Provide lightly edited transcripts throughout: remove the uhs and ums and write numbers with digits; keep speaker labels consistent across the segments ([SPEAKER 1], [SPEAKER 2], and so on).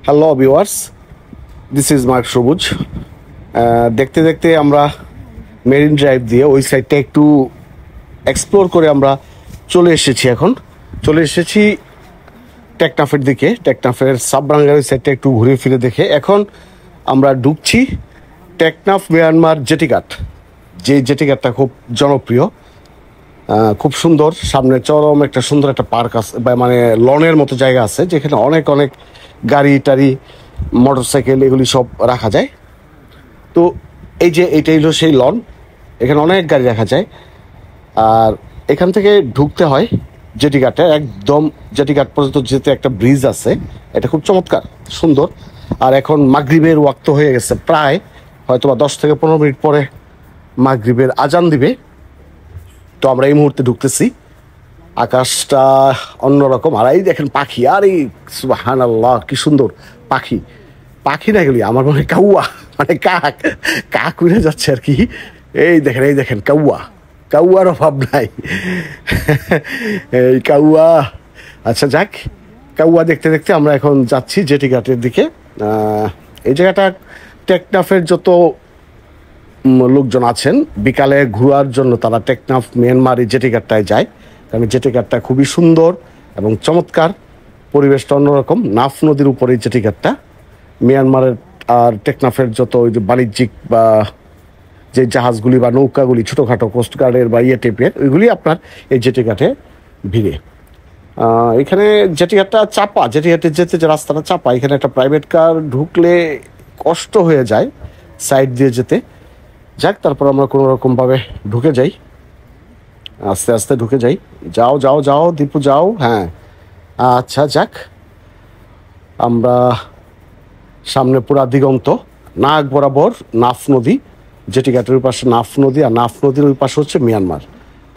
[SPEAKER 1] Hello viewers, this is mark সবুজ। দেখতে দেখতে আমরা মেরিন ড্রাইভ দিয়ে ওই সাইডটা একটু এক্সপ্লোর করে আমরা চলে এসেছি টেকনাফের দিকে। টেকনাফের সাবরাঙ্গার ওই সাইডটা একটু ঘুরে ফিরে দেখে এখন আমরা ঢুকছি টেকনাফ মিয়ানমার জেটিঘাট। যে জেটিঘাটটা খুব জনপ্রিয়, খুব সুন্দর। সামনে চরম একটা সুন্দর একটা পার্ক আছে, মানে লনের মতো জায়গা আছে, যেখানে অনেক অনেক গাড়ি টাড়ি মোটরসাইকেল এগুলি সব রাখা যায়। তো এইটাই হলো সেই লন, এখানে অনেক গাড়ি রাখা যায়। আর এখান থেকে ঢুকতে হয় জেটিঘাটে, একদম জেটিঘাট পর্যন্ত যেতে একটা ব্রিজ আছে, এটা খুব চমৎকার সুন্দর। আর এখন মাগরিবের ওয়াক্ত হয়ে গেছে, প্রায় হয়তো বা 10 থেকে 15 মিনিট পরে মাগরিবের আজান দিবে। তো আমরা এই মুহূর্তে ঢুকতেছি। আকাশটা অন্যরকম, আর এই দেখেন পাখি, আর এই সুবহানাল্লাহ কি সুন্দর পাখি। পাখি না গেলি আমার মনে হয় কাউয়া, মানে কাক উড়ে যাচ্ছে আর কি। এই দেখেন কাউয়ার অভাব নাই। এই কাউয়া, আচ্ছা যাক, কাউয়া দেখতে দেখতে আমরা এখন যাচ্ছি জেটিঘাটের দিকে। এই জায়গাটা টেকনাফের যত লোকজন আছেন বিকালে ঘোরার জন্য তারা টেকনাফ মিয়ানমার এই জেটিঘাটটায় যায়, কারণ জেটিঘাটটা খুবই সুন্দর এবং চমৎকার, পরিবেশটা অন্যরকম। নাফ নদীর উপরে এই জেটিঘাটটা মিয়ানমারের আর টেকনাফের যত ওই যে বাণিজ্যিক বা যে জাহাজগুলি বা নৌকাগুলি ছোটোখাটো কোস্টগার্ডের বা টাইপের, ওইগুলি আপনার এই জেটিঘাটে ভিড়ে। এখানে জেটিঘাটটা চাপা, জেটিঘাটে যেতে যে রাস্তাটা চাপা, এখানে একটা প্রাইভেট কার ঢুকলে কষ্ট হয়ে যায় সাইড দিয়ে যেতে। যাক, তারপর আমরা কোনো রকমভাবে ঢুকে যাই, আস্তে আস্তে ঢুকে যাই। যাও দীপু যাও। হ্যাঁ আচ্ছা যাক, আমরা সামনে পুরা দিগন্ত, নাক বরাবর নাফ নদী, জেটিঘাটের ওই পাশে নাফ নদী, আর নাফ নদীর ওই পাশে হচ্ছে মিয়ানমার।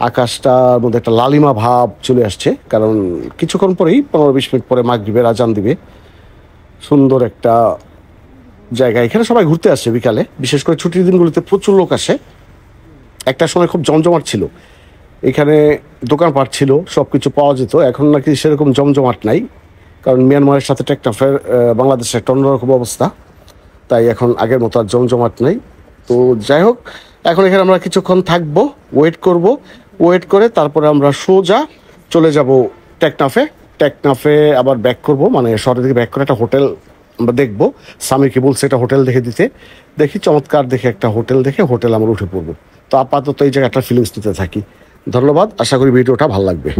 [SPEAKER 1] আকাশটার মধ্যে একটা লালিমা ভাব চলে আসছে, কারণ কিছুক্ষণ পরেই 15-20 মিনিট পরে মাগরিবের আজান দিবে। সুন্দর একটা জায়গা, এখানে সবাই ঘুরতে আসে বিকালে, বিশেষ করে ছুটির দিনগুলোতে প্রচুর লোক আসে। একটা সময় খুব জমজমাট ছিল, এখানে দোকানপাট ছিল, সব কিছু পাওয়া যেত। এখন নাকি সেরকম জমজমাট নাই, কারণ মিয়ানমারের সাথে টেকনাফের বাংলাদেশের একটা অন্যরকম অবস্থা, তাই এখন আগের মতো আর জমজমাট নেই। তো যাই হোক, এখন এখানে আমরা কিছুক্ষণ থাকবো, ওয়েট করে তারপরে আমরা সোজা চলে যাব টেকনাফে আবার ব্যাক করব, মানে শহরের দিকে ব্যাক করে একটা হোটেল আমরা দেখবো। স্বামীকে বলছে একটা হোটেল দেখে দিতে, দেখি চমৎকার দেখে একটা হোটেল দেখে হোটেল আমরা উঠে পড়বো। তো আপাতত এই জায়গাটা ফিলিংস নিতে থাকি। ধন্যবাদ, আশা করি ভিডিওটা ভালো লাগবে।